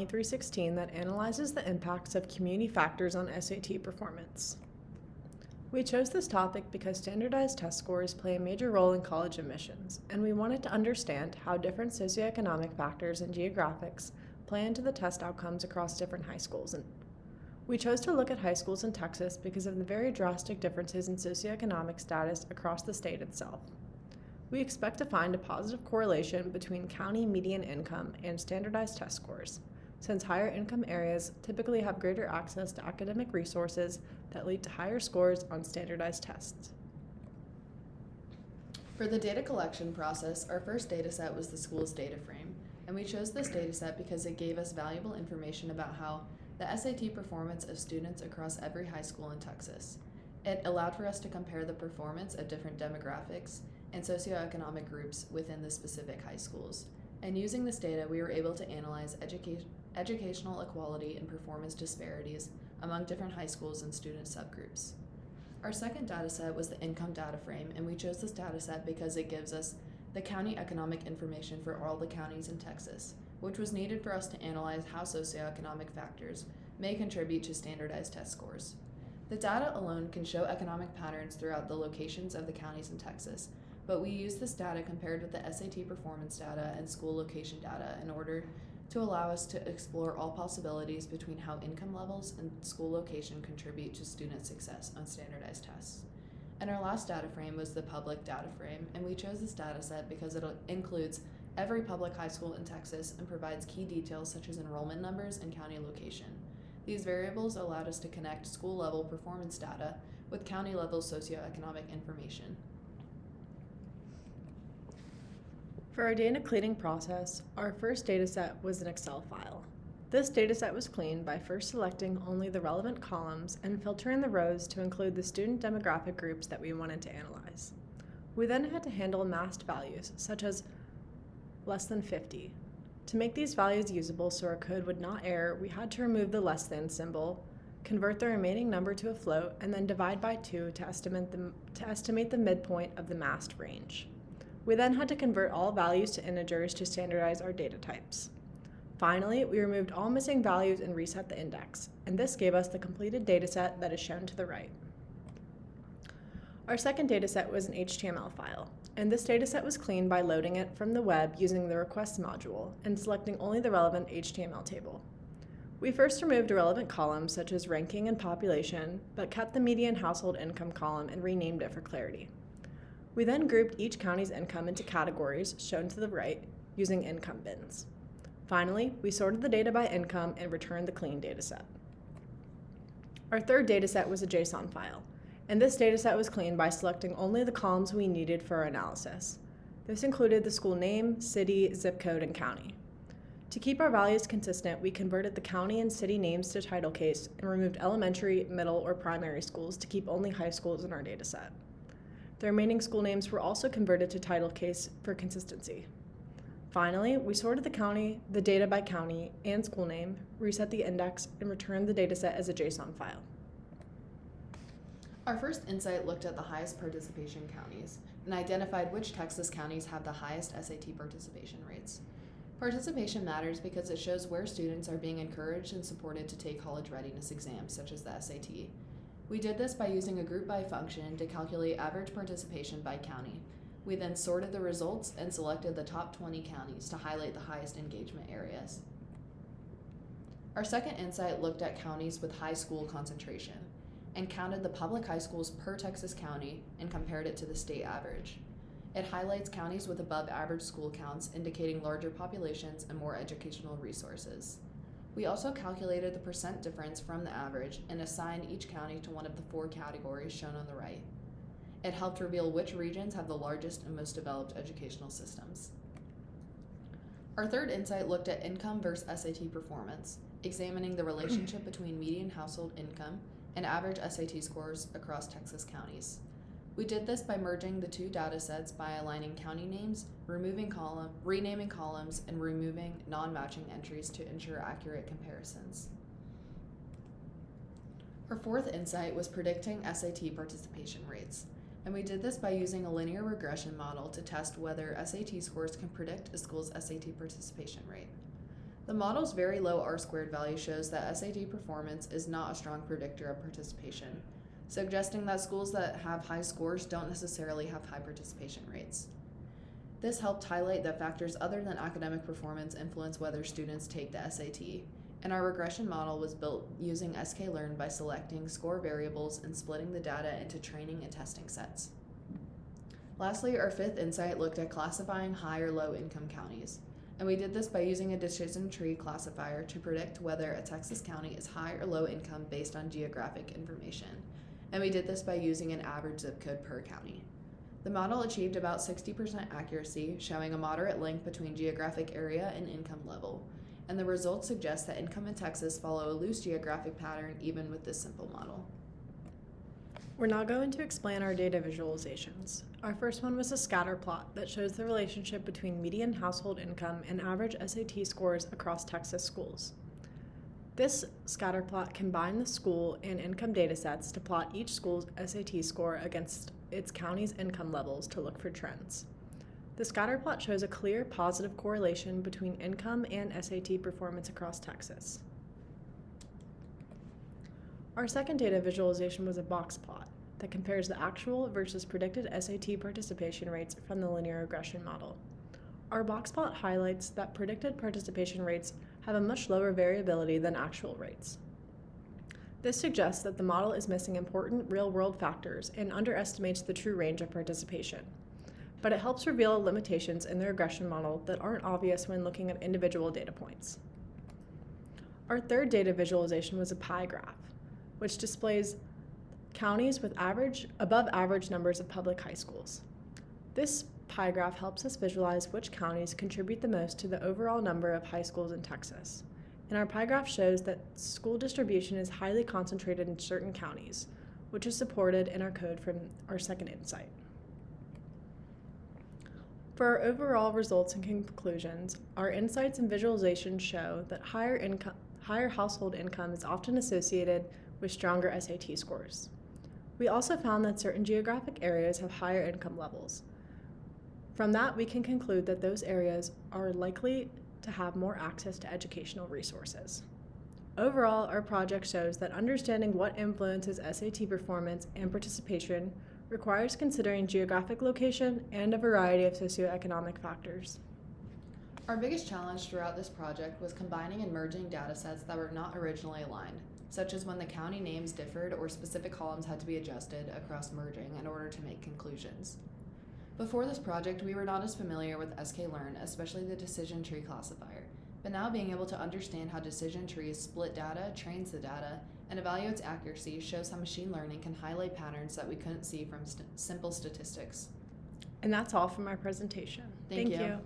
CS2316 that analyzes the impacts of community factors on SAT performance. We chose this topic because standardized test scores play a major role in college admissions, and we wanted to understand how different socioeconomic factors and geographics play into the test outcomes across different high schools. And we chose to look at high schools in Texas because of the very drastic differences in socioeconomic status across the state itself. We expect to find a positive correlation between county median income and standardized test scores, since higher income areas typically have greater access to academic resources that lead to higher scores on standardized tests. For the data collection process, our first data set was the school's data frame, and we chose this data set because it gave us valuable information about how the SAT performance of students across every high school in Texas. It allowed for us to compare the performance of different demographics and socioeconomic groups within the specific high schools. And using this data, we were able to analyze educational equality and performance disparities among different high schools and student subgroups. Our second data set was the income data frame, and we chose this data set because it gives us the county economic information for all the counties in Texas, which was needed for us to analyze how socioeconomic factors may contribute to standardized test scores. The data alone can show economic patterns throughout the locations of the counties in Texas, but we use this data compared with the SAT performance data and school location data in order to allow us to explore all possibilities between how income levels and school location contribute to student success on standardized tests. And our last data frame was the public data frame, and we chose this data set because it includes every public high school in Texas and provides key details such as enrollment numbers and county location. These variables allowed us to connect school-level performance data with county-level socioeconomic information. For our data cleaning process, our first dataset was an Excel file. This dataset was cleaned by first selecting only the relevant columns and filtering the rows to include the student demographic groups that we wanted to analyze. We then had to handle masked values, such as less than 50. To make these values usable so our code would not error, we had to remove the less than symbol, convert the remaining number to a float, and then divide by 2 to estimate the midpoint of the masked range. We then had to convert all values to integers to standardize our data types. Finally, we removed all missing values and reset the index, and this gave us the completed dataset that is shown to the right. Our second dataset was an HTML file, and this dataset was cleaned by loading it from the web using the requests module and selecting only the relevant HTML table. We first removed irrelevant columns such as ranking and population, but kept the median household income column and renamed it for clarity. We then grouped each county's income into categories, shown to the right, using income bins. Finally, we sorted the data by income and returned the clean dataset. Our third dataset was a JSON file, and this dataset was cleaned by selecting only the columns we needed for our analysis. This included the school name, city, zip code, and county. To keep our values consistent, we converted the county and city names to title case and removed elementary, middle, or primary schools to keep only high schools in our dataset. The remaining school names were also converted to title case for consistency. Finally, we sorted the data by county and school name, reset the index, and returned the dataset as a JSON file. Our first insight looked at the highest participation counties and identified which Texas counties have the highest SAT participation rates. Participation matters because it shows where students are being encouraged and supported to take college readiness exams, such as the SAT. We did this by using a group by function to calculate average participation by county. We then sorted the results and selected the top 20 counties to highlight the highest engagement areas. Our second insight looked at counties with high school concentration and counted the public high schools per Texas county and compared it to the state average. It highlights counties with above average school counts, indicating larger populations and more educational resources. We also calculated the percent difference from the average and assigned each county to one of the 4 categories shown on the right. It helped reveal which regions have the largest and most developed educational systems. Our third insight looked at income versus SAT performance, examining the relationship between median household income and average SAT scores across Texas counties. We did this by merging the 2 data sets by aligning county names, renaming columns, and removing non-matching entries to ensure accurate comparisons. Our fourth insight was predicting SAT participation rates, and we did this by using a linear regression model to test whether SAT scores can predict a school's SAT participation rate. The model's very low R-squared value shows that SAT performance is not a strong predictor of participation, suggesting that schools that have high scores don't necessarily have high participation rates. This helped highlight that factors other than academic performance influence whether students take the SAT, and our regression model was built using sklearn by selecting score variables and splitting the data into training and testing sets. Lastly, our fifth insight looked at classifying high or low income counties, and we did this by using a decision tree classifier to predict whether a Texas county is high or low income based on geographic information, and we did this by using an average zip code per county. The model achieved about 60% accuracy, showing a moderate link between geographic area and income level, and the results suggest that income in Texas follow a loose geographic pattern even with this simple model. We're now going to explain our data visualizations. Our first one was a scatter plot that shows the relationship between median household income and average SAT scores across Texas schools. This scatter plot combined the school and income datasets to plot each school's SAT score against its county's income levels to look for trends. The scatter plot shows a clear positive correlation between income and SAT performance across Texas. Our second data visualization was a box plot that compares the actual versus predicted SAT participation rates from the linear regression model. Our box plot highlights that predicted participation rates have a much lower variability than actual rates. This suggests that the model is missing important real-world factors and underestimates the true range of participation, but it helps reveal limitations in the regression model that aren't obvious when looking at individual data points. Our third data visualization was a pie graph, which displays counties with above average numbers of public high schools. This pie graph helps us visualize which counties contribute the most to the overall number of high schools in Texas. And our pie graph shows that school distribution is highly concentrated in certain counties, which is supported in our code from our second insight. For our overall results and conclusions, our insights and visualizations show that higher household income is often associated with stronger SAT scores. We also found that certain geographic areas have higher income levels. From that, we can conclude that those areas are likely to have more access to educational resources. Overall, our project shows that understanding what influences SAT performance and participation requires considering geographic location and a variety of socioeconomic factors. Our biggest challenge throughout this project was combining and merging data sets that were not originally aligned, such as when the county names differed or specific columns had to be adjusted across merging in order to make conclusions. Before this project, we were not as familiar with sklearn, especially the decision tree classifier, but now being able to understand how decision trees split data, trains the data, and evaluates accuracy shows how machine learning can highlight patterns that we couldn't see from simple statistics. And that's all from our presentation. Thank you.